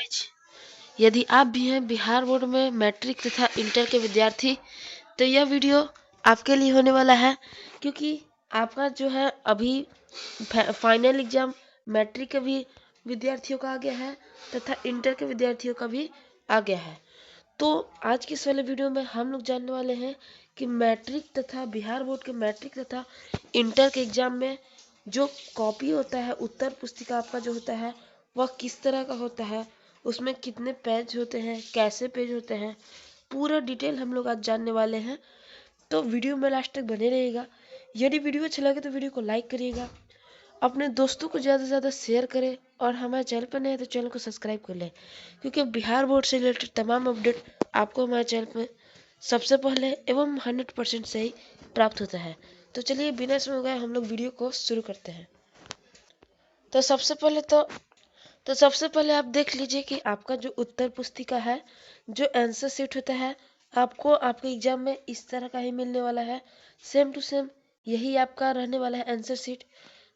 Guys, यदि आप भी हैं बिहार बोर्ड में मैट्रिक तथा इंटर के विद्यार्थी तो यह वीडियो आपके लिए होने वाला है, क्योंकि आपका जो है अभी फाइनल एग्जाम मैट्रिक के भी विद्यार्थियों का आ गया है तथा इंटर के विद्यार्थियों का भी आ गया है। तो आज के इस वाले वीडियो में हम लोग जानने वाले हैं कि मैट्रिक तथा बिहार बोर्ड के मैट्रिक तथा इंटर के एग्जाम में जो कॉपी होता है, उत्तर पुस्तिका आपका जो होता है वह किस तरह का होता है, उसमें कितने पेज होते हैं, कैसे पेज होते हैं, पूरा डिटेल हम लोग आज जानने वाले हैं। तो वीडियो में लास्ट तक बने रहिएगा। यदि वीडियो अच्छा लगे तो वीडियो को लाइक करिएगा, अपने दोस्तों को ज़्यादा से ज़्यादा शेयर करें और हमारे चैनल पर नए हैं तो चैनल को सब्सक्राइब कर लें, क्योंकि बिहार बोर्ड से रिलेटेड तमाम अपडेट आपको हमारे चैनल पर सबसे पहले एवं 100% सही प्राप्त होता है। तो चलिए बिना समय गए हम लोग वीडियो को शुरू करते हैं। तो सबसे पहले आप देख लीजिए कि आपका जो उत्तर पुस्तिका है, जो आंसर शीट होता है, आपको आपके एग्जाम में इस तरह का ही मिलने वाला है। सेम टू सेम यही आपका रहने वाला है आंसर शीट।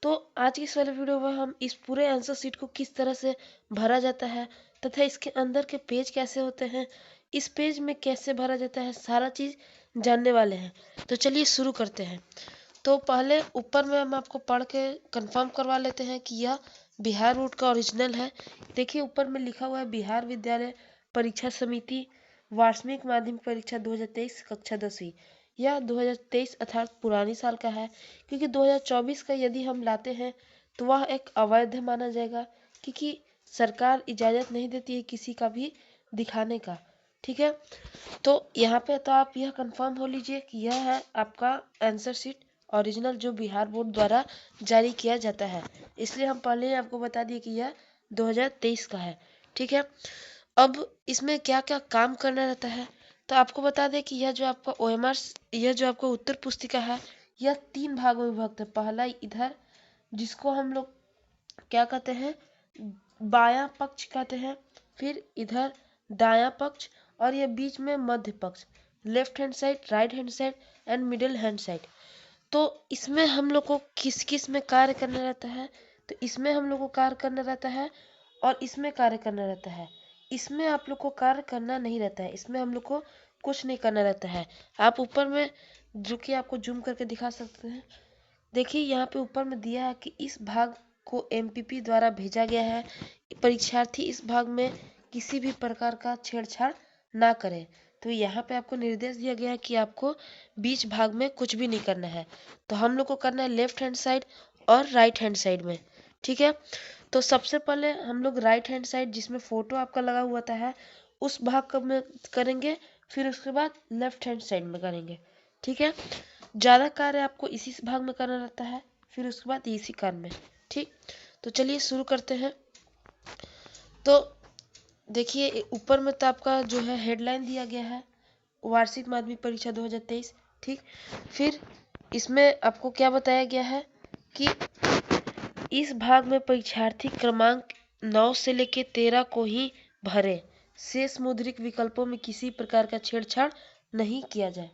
तो आज की इस वाले वीडियो में हम इस पूरे आंसर शीट को किस तरह से भरा जाता है तथा इसके अंदर के पेज कैसे होते हैं, इस पेज में कैसे भरा जाता है, सारा चीज़ जानने वाले हैं। तो चलिए शुरू करते हैं। तो पहले ऊपर में हम आपको पढ़ के कंफर्म करवा लेते हैं कि यह बिहार बोर्ड का ओरिजिनल है। देखिए ऊपर में लिखा हुआ है बिहार विद्यालय परीक्षा समिति वार्षिक माध्यमिक परीक्षा 2023 कक्षा 10वीं। यह 2023 अर्थात पुरानी साल का है, क्योंकि 2024 का यदि हम लाते हैं तो वह एक अवैध माना जाएगा, क्योंकि सरकार इजाज़त नहीं देती है किसी का भी दिखाने का। ठीक है, तो यहाँ पे तो आप यह कंफर्म हो लीजिए कि यह है आपका आंसर शीट ओरिजिनल, जो बिहार बोर्ड द्वारा जारी किया जाता है। इसलिए हम पहले ही आपको बता दिए कि यह 2023 का है। ठीक है, अब इसमें क्या क्या काम करना रहता है तो आपको बता दें कि यह जो आपका OMR, यह जो आपका उत्तर पुस्तिका है, यह 3 भागों में विभक्त है। पहला इधर, जिसको हम लोग क्या कहते हैं, बायां पक्ष कहते हैं, फिर इधर दायां पक्ष, और ये बीच में मध्य पक्ष, left hand side, right hand side and middle hand side. तो इसमें हम लोग को किस किस में कार्य करना रहता है, तो इसमें हम लोग को कार्य करना रहता है और इसमें कार्य करना रहता है। इसमें आप लोग को कार्य करना नहीं रहता है, इसमें हम लोग को कुछ नहीं करना रहता है। आप ऊपर में जो कि आपको जूम करके दिखा सकते हैं, देखिए यहाँ पे ऊपर में दिया है कि इस भाग को MPP द्वारा भेजा गया है, परीक्षार्थी इस भाग में किसी भी प्रकार का छेड़छाड़ ना करें। तो यहाँ पे आपको निर्देश दिया गया है कि आपको बीच भाग में कुछ भी नहीं करना है। तो हम लोग को करना है लेफ्ट हैंड साइड और राइट हैंड साइड में। ठीक है, तो सबसे पहले हम लोग राइट हैंड साइड, जिसमें फोटो आपका लगा हुआ है, उस भाग में करेंगे, फिर उसके बाद लेफ्ट हैंड साइड में करेंगे। ठीक है, ज़्यादा कार्य आपको इसी भाग में करना रहता है, फिर उसके बाद इसी कार्य में। ठीक, तो चलिए शुरू करते हैं। तो देखिए ऊपर में तो आपका जो है हेडलाइन दिया गया है, वार्षिक माध्यमिक परीक्षा 2023। ठीक, फिर इसमें आपको क्या बताया गया है कि इस भाग में परीक्षार्थी क्रमांक 9 से लेकर 13 को ही भरे, शेष मुद्रित विकल्पों में किसी प्रकार का छेड़छाड़ नहीं किया जाए।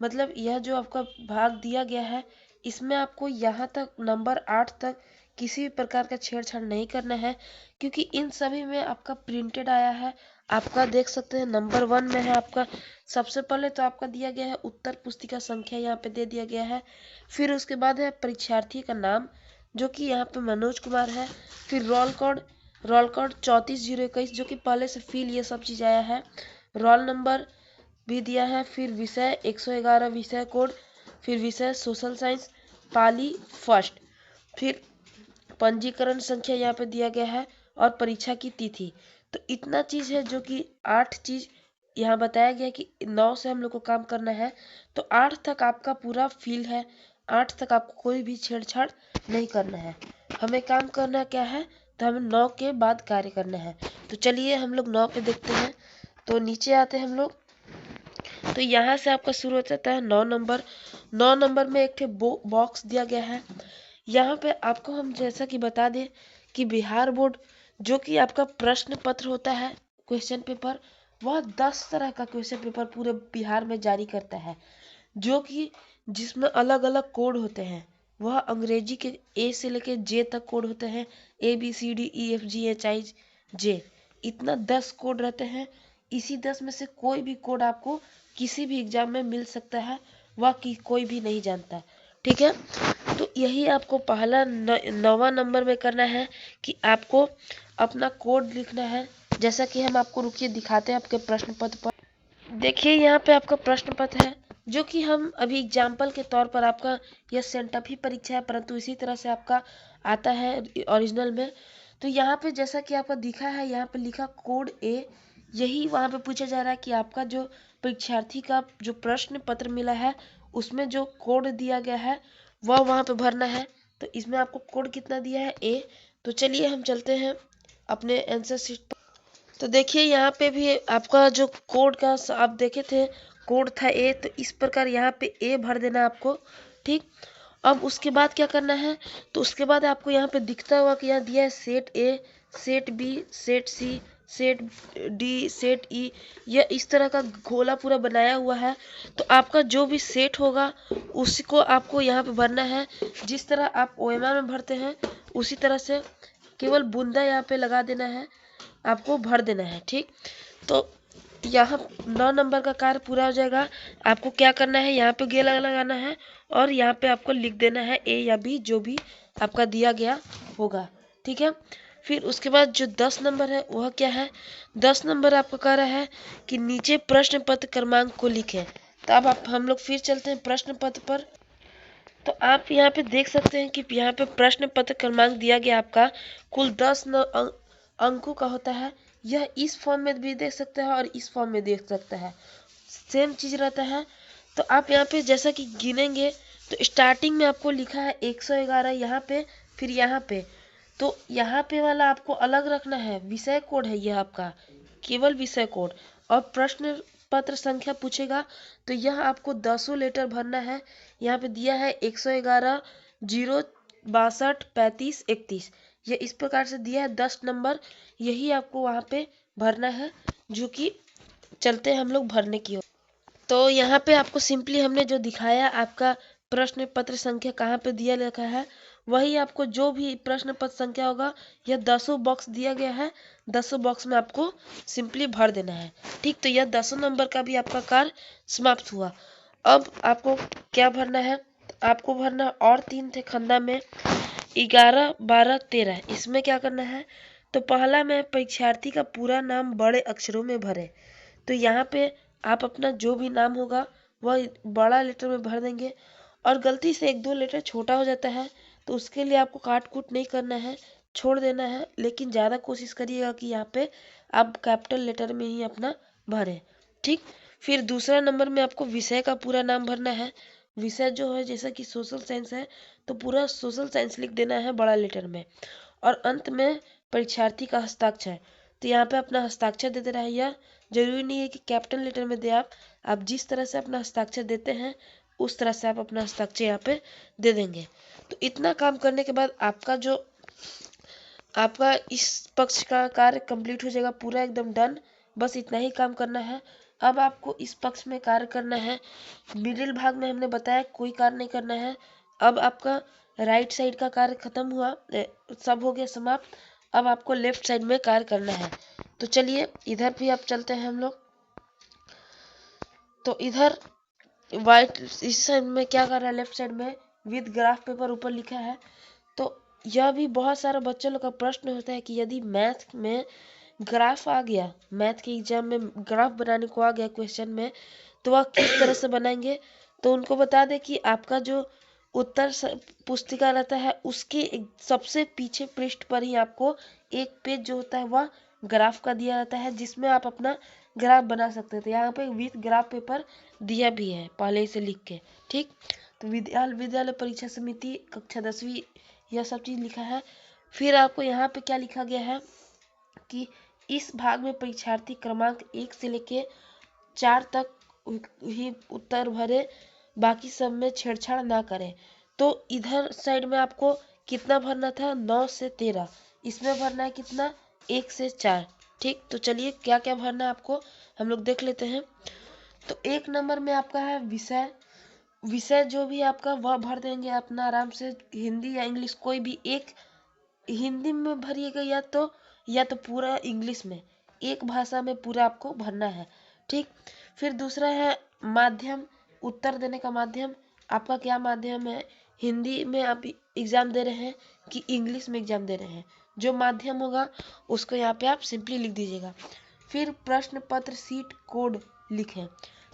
मतलब यह जो आपका भाग दिया गया है, इसमें आपको यहाँ तक नंबर 8 तक किसी भी प्रकार का छेड़छाड़ नहीं करना है, क्योंकि इन सभी में आपका प्रिंटेड आया है। आपका देख सकते हैं नंबर 1 में है आपका, सबसे पहले तो आपका दिया गया है उत्तर पुस्तिका संख्या, यहाँ पे दे दिया गया है। फिर उसके बाद है परीक्षार्थी का नाम, जो कि यहाँ पे मनोज कुमार है। फिर रोल कोड 34-021, जो कि पहले से फिल ये सब चीज़ आया है। रोल नंबर भी दिया है। फिर विषय 111 विषय कोड, फिर विषय सोशल साइंस पाली फर्स्ट, फिर पंजीकरण संख्या यहाँ पे दिया गया है और परीक्षा की तिथि। तो इतना चीज़ है, जो कि 8 चीज़ यहाँ बताया गया कि 9 से हम लोग को काम करना है। तो 8 तक आपका पूरा फील है, 8 तक आपको कोई भी छेड़छाड़ नहीं करना है। हमें काम करना क्या है, तो हमें 9 के बाद कार्य करना है। तो चलिए हम लोग 9 पे देखते हैं। तो नीचे आते हैं हम लोग, तो यहाँ से आपका शुरू हो जाता है 9 नंबर। 9 नंबर में एक बॉक्स दिया गया है। यहाँ पे आपको हम जैसा कि बता दें कि बिहार बोर्ड जो कि आपका प्रश्न पत्र होता है, क्वेश्चन पेपर, वह 10 तरह का क्वेश्चन पेपर पूरे बिहार में जारी करता है, जो कि जिसमें अलग अलग कोड होते हैं। वह अंग्रेजी के A से लेके J तक कोड होते हैं, ABCDEFGHIJ। इतना 10 कोड रहते हैं। इसी 10 में से कोई भी कोड आपको किसी भी एग्जाम में मिल सकता है, वह कोई भी नहीं जानता। ठीक है, तो यही आपको पहला 9वां नंबर में करना है कि आपको अपना कोड लिखना है। जैसा कि हम आपको रुकिए दिखाते हैं आपके प्रश्न पत्र पर। देखिए यहाँ पे आपका प्रश्न पत्र है, जो कि हम अभी एग्जाम्पल के तौर पर आपका यह सेंटअप ही परीक्षा है, परंतु इसी तरह से आपका आता है ओरिजिनल में। तो यहाँ पे जैसा कि आपका दिखा है, यहाँ पे लिखा कोड ए, यही वहाँ पे पूछा जा रहा है कि आपका जो परीक्षार्थी का जो प्रश्न पत्र मिला है उसमें जो कोड दिया गया है वह वहाँ पे भरना है। तो इसमें आपको कोड कितना दिया है, ए। तो चलिए हम चलते हैं अपने आंसर शीट पर। तो देखिए यहाँ पे भी आपका जो कोड का आप देखे थे कोड था ए, तो इस प्रकार यहाँ पे ए भर देना आपको। ठीक, अब उसके बाद क्या करना है, तो उसके बाद आपको यहाँ पे दिखता हुआ कि यहाँ दिया है set A, set B, set C, set D, set E, यह इस तरह का गोला पूरा बनाया हुआ है। तो आपका जो भी सेट होगा उसी को आपको यहाँ पे भरना है। जिस तरह आप ओएमआर में भरते हैं उसी तरह से केवल बूंदा यहाँ पे लगा देना है, आपको भर देना है। ठीक, तो यहाँ 9 नंबर का कार्य पूरा हो जाएगा। आपको क्या करना है, यहाँ पे गेला लगाना है और यहाँ पे आपको लिख देना है ए या बी, जो भी आपका दिया गया होगा। ठीक है, फिर उसके बाद जो 10 नंबर है वह क्या है, 10 नंबर आपको कह रहा है कि नीचे प्रश्न पत्र क्रमांक को लिखें। तो अब आप हम लोग फिर चलते हैं प्रश्न पत्र पर। तो आप यहाँ पे देख सकते हैं कि यहाँ पे प्रश्न पत्र क्रमांक दिया गया आपका कुल 10 अंकों का होता है। यह इस फॉर्म में भी देख सकते हैं और इस फॉर्म में देख सकते हैं, सेम चीज रहता है। तो आप यहाँ पे जैसा कि गिनेंगे तो स्टार्टिंग में आपको लिखा है 111 यहाँ पे, फिर यहाँ पे, तो यहाँ पे वाला आपको अलग रखना है, विषय कोड है यह आपका, केवल विषय कोड। और प्रश्न पत्र संख्या पूछेगा तो यह आपको 10 लेटर भरना है। यहाँ पे दिया है 111 0 62 35 31, यह इस प्रकार से दिया है 10 नंबर, यही आपको वहाँ पे भरना है, जो कि चलते हैं हम लोग भरने की ओर। तो यहाँ पे आपको सिंपली हमने जो दिखाया आपका प्रश्न पत्र संख्या कहाँ पे दिया लिखा है, वही आपको जो भी प्रश्न पत्र संख्या होगा यह 10 बॉक्स दिया गया है, 10 बॉक्स में आपको सिंपली भर देना है। ठीक, तो यह 10 नंबर का भी आपका कार्य समाप्त हुआ। अब आपको क्या भरना है, आपको भरना और 3 थे खंडा में 11 12 13, इसमें क्या करना है, तो पहला में परीक्षार्थी का पूरा नाम बड़े अक्षरों में भरे। तो यहाँ पे आप अपना जो भी नाम होगा वह बड़ा लेटर में भर देंगे, और गलती से 1-2 लेटर छोटा हो जाता है तो उसके लिए आपको काट कूट नहीं करना है, छोड़ देना है, लेकिन ज़्यादा कोशिश करिएगा कि यहाँ पे आप कैपिटल लेटर में ही अपना भरें। ठीक, फिर दूसरा नंबर में आपको विषय का पूरा नाम भरना है। विषय जो है जैसा कि सोशल साइंस है तो पूरा सोशल साइंस लिख देना है बड़ा लेटर में, और अंत में परीक्षार्थी का हस्ताक्षर। तो यहाँ पे अपना हस्ताक्षर दे देना है। यह जरूरी नहीं है कि कैपिटल लेटर में दे, आप जिस तरह से अपना हस्ताक्षर देते हैं उस तरह से आप अपना हस्ताक्षर यहाँ पे दे देंगे। तो इतना काम करने के बाद आपका इस पक्ष का कार्य कंप्लीट हो जाएगा, पूरा एकदम डन। बस इतना ही काम करना है। अब आपको इस पक्ष में कार्य करना है। मिडिल भाग में हमने बताया कोई कार्य नहीं करना है। अब आपका राइट साइड का कार्य खत्म हुआ, सब हो गया समाप्त। अब आपको लेफ्ट साइड में कार्य करना है। तो चलिए इधर भी आप चलते हैं हम लोग। तो इधर वाइट इस साइड में क्या कर रहा है, लेफ्ट साइड में विद ग्राफ पेपर ऊपर लिखा है। तो यह भी बहुत सारा बच्चों लोग का प्रश्न होता है कि यदि मैथ में ग्राफ आ गया, मैथ के एग्जाम में ग्राफ बनाने को आ गया क्वेश्चन में, तो वह किस तरह से बनाएंगे। तो उनको बता दें कि आपका जो उत्तर पुस्तिका रहता है उसके सबसे पीछे पृष्ठ पर ही आपको एक पेज जो होता है वह ग्राफ का दिया जाता है, जिसमें आप अपना ग्राफ बना सकते थे। यहाँ पे विथ ग्राफ पेपर दिया भी है पहले से लिख के। ठीक, तो विद्यालय परीक्षा समिति कक्षा 10वीं यह सब चीज लिखा है। फिर आपको यहाँ पे क्या लिखा गया है कि इस भाग में परीक्षार्थी क्रमांक 1 से लेके 4 तक ही उत्तर भरे, बाकी सब में छेड़छाड़ ना करें। तो इधर साइड में आपको कितना भरना था, 9 से 13, इसमें भरना है कितना, 1 से 4। ठीक, तो चलिए क्या क्या भरना है आपको हम लोग देख लेते हैं। तो 1 नंबर में आपका है विषय। विषय जो भी आपका वह भर देंगे अपना आराम से, हिंदी या इंग्लिश कोई भी एक, हिंदी में भरिएगा या तो पूरा इंग्लिश में, एक भाषा में पूरा आपको भरना है। ठीक, फिर दूसरा है माध्यम, उत्तर देने का माध्यम। आपका क्या माध्यम है, हिंदी में आप एग्जाम दे रहे हैं कि इंग्लिश में एग्जाम दे रहे हैं, जो माध्यम होगा उसको यहाँ पे आप सिंपली लिख दीजिएगा। फिर प्रश्न पत्र सीट कोड लिखें।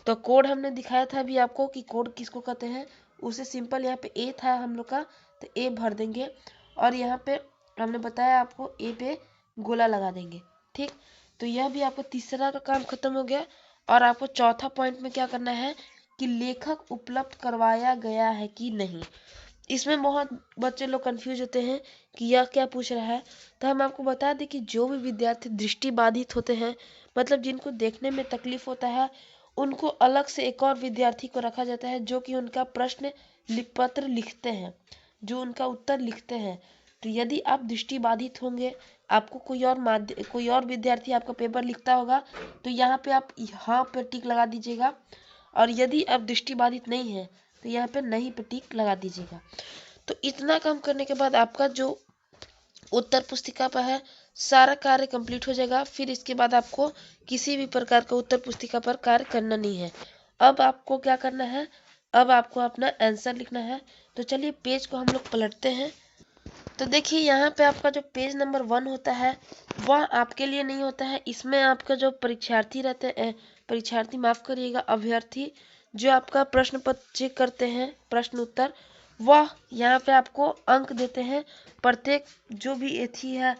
तो कोड हमने दिखाया था अभी आपको कि कोड किसको कहते हैं, उसे सिंपल यहाँ पे ए था हम लोग का, तो ए भर देंगे और यहाँ पे हमने बताया आपको ए पे गोला लगा देंगे। ठीक, तो यह भी आपको तीसरा का काम खत्म हो गया। और आपको चौथा पॉइंट में क्या करना है कि लेखक उपलब्ध करवाया गया है कि नहीं। इसमें बहुत बच्चे लोग कंफ्यूज होते हैं कि यह क्या पूछ रहा है। तो हम आपको बता दें कि जो भी विद्यार्थी दृष्टिबाधित होते हैं, मतलब जिनको देखने में तकलीफ होता है, उनको अलग से एक और विद्यार्थी को रखा जाता है जो कि उनका प्रश्न पत्र लिखते हैं, जो उनका उत्तर लिखते हैं। तो यदि आप दृष्टिबाधित होंगे, आपको कोई और विद्यार्थी आपका पेपर लिखता होगा, तो यहाँ पे आप यहाँ पे टिक लगा दीजिएगा। और यदि आप दृष्टिबाधित नहीं है तो यहाँ पे नहीं पे टिक लगा दीजिएगा। तो इतना काम करने के बाद आपका जो उत्तर पुस्तिका पर है सारा कार्य कंप्लीट हो जाएगा। फिर इसके बाद आपको किसी भी प्रकार का उत्तर पुस्तिका पर कार्य करना नहीं है। अब आपको क्या करना है, अब आपको अपना आंसर लिखना है। तो चलिए पेज को हम लोग पलटते हैं। तो देखिए यहाँ पे आपका जो पेज नंबर 1 होता है वह आपके लिए नहीं होता है। इसमें आपका जो परीक्षार्थी रहते हैं, परीक्षार्थी माफ करिएगा, अभ्यर्थी जो आपका प्रश्न पत्र चेक करते हैं, प्रश्न उत्तर, वह यहाँ पे आपको अंक देते हैं। प्रत्येक जो भी एथी है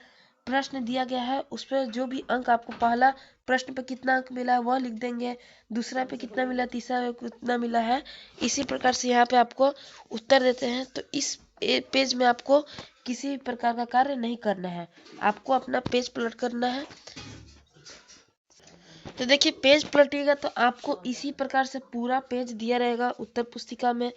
प्रश्न दिया गया है उस पर जो भी अंक आपको, पहला प्रश्न पे कितना अंक मिला है वह लिख देंगे, दूसरा पे कितना मिला, तीसरा पे कितना मिला है, इसी प्रकार से यहाँ पे आपको उत्तर देते हैं। तो इस पेज में आपको किसी भी प्रकार का कार्य नहीं करना है, आपको अपना पेज पलट करना है। तो देखिए पेज पलटिएगा तो आपको इसी प्रकार से पूरा पेज दिया रहेगा उत्तर पुस्तिका में।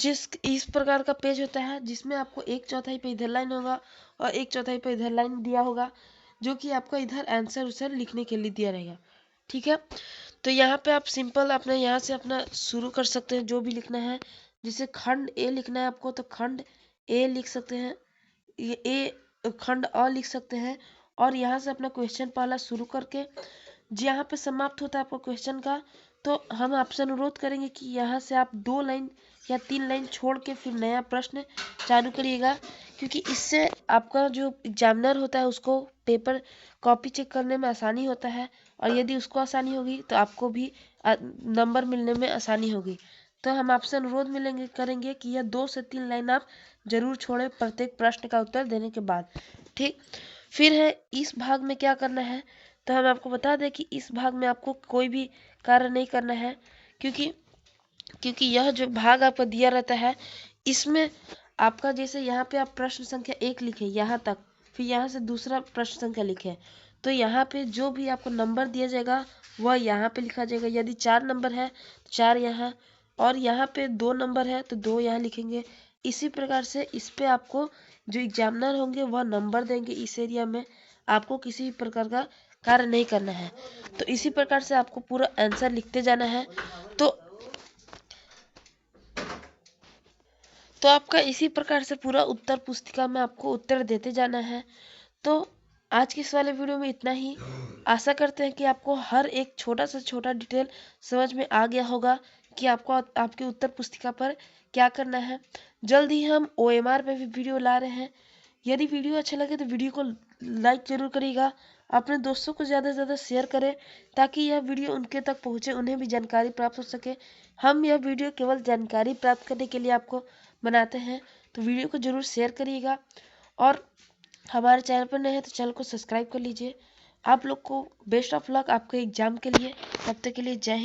इस प्रकार का पेज होता है जिसमें आपको 1/4 पे इधर लाइन होगा और 1/4 पे इधर लाइन दिया होगा, जो कि आपका इधर आंसर उसे लिखने के लिए दिया रहेगा। ठीक है, तो यहाँ पे आप सिंपल अपने यहाँ से अपना शुरू कर सकते हैं जो भी लिखना है। जैसे खंड ए लिखना है आपको तो खंड ए लिख सकते हैं, ये ए खंड अ लिख सकते हैं। और यहाँ से अपना क्वेश्चन पहला शुरू करके जहाँ पे समाप्त होता है आपका क्वेश्चन का, तो हम आपसे अनुरोध करेंगे कि यहाँ से आप 2 लाइन या 3 लाइन छोड़ के फिर नया प्रश्न चालू करिएगा, क्योंकि इससे आपका जो एग्जामिनर होता है उसको पेपर कॉपी चेक करने में आसानी होता है। और यदि उसको आसानी होगी तो आपको भी नंबर मिलने में आसानी होगी। तो हम आपसे अनुरोध मिलेंगे करेंगे कि यह 2 से 3 लाइन आप जरूर छोड़ें प्रत्येक प्रश्न का उत्तर देने के बाद। ठीक, फिर है इस भाग में क्या करना है। तो हम आपको बता दें कि इस भाग में आपको कोई भी कार्य नहीं करना है, क्योंकि यह जो भाग आपको दिया रहता है इसमें आपका, जैसे यहाँ पे आप प्रश्न संख्या 1 लिखे यहाँ तक, फिर यहाँ से दूसरा प्रश्न संख्या लिखे, तो यहाँ पे जो भी आपको नंबर दिया जाएगा वह यहाँ पे लिखा जाएगा। यदि 4 नंबर है तो 4 यहाँ, और यहाँ पे 2 नंबर है तो 2 यहाँ लिखेंगे। इसी प्रकार से इस पे आपको जो एग्जामिनर होंगे वह नंबर देंगे। इस एरिया में आपको किसी भी प्रकार का कार्य नहीं करना है। तो इसी प्रकार से आपको पूरा आंसर लिखते जाना है। तो आपका इसी प्रकार से पूरा उत्तर पुस्तिका में आपको उत्तर देते जाना है। तो आज के इस वाले वीडियो में इतना ही। आशा करते हैं कि आपको हर एक छोटा से छोटा डिटेल समझ में आ गया होगा कि आपको आपके उत्तर पुस्तिका पर क्या करना है। जल्द ही हम OMR पे भी वीडियो ला रहे हैं। यदि वीडियो अच्छा लगे तो वीडियो को लाइक जरूर करिएगा, अपने दोस्तों को ज़्यादा से ज़्यादा शेयर करें ताकि यह वीडियो उनके तक पहुँचे, उन्हें भी जानकारी प्राप्त हो सके। हम यह वीडियो केवल जानकारी प्राप्त करने के लिए आपको बनाते हैं, तो वीडियो को जरूर शेयर करिएगा। और हमारे चैनल पर नए हैं तो चैनल को सब्सक्राइब कर लीजिए। आप लोग को बेस्ट ऑफ लक आपके एग्जाम के लिए। तब तक के लिए जय हिंद।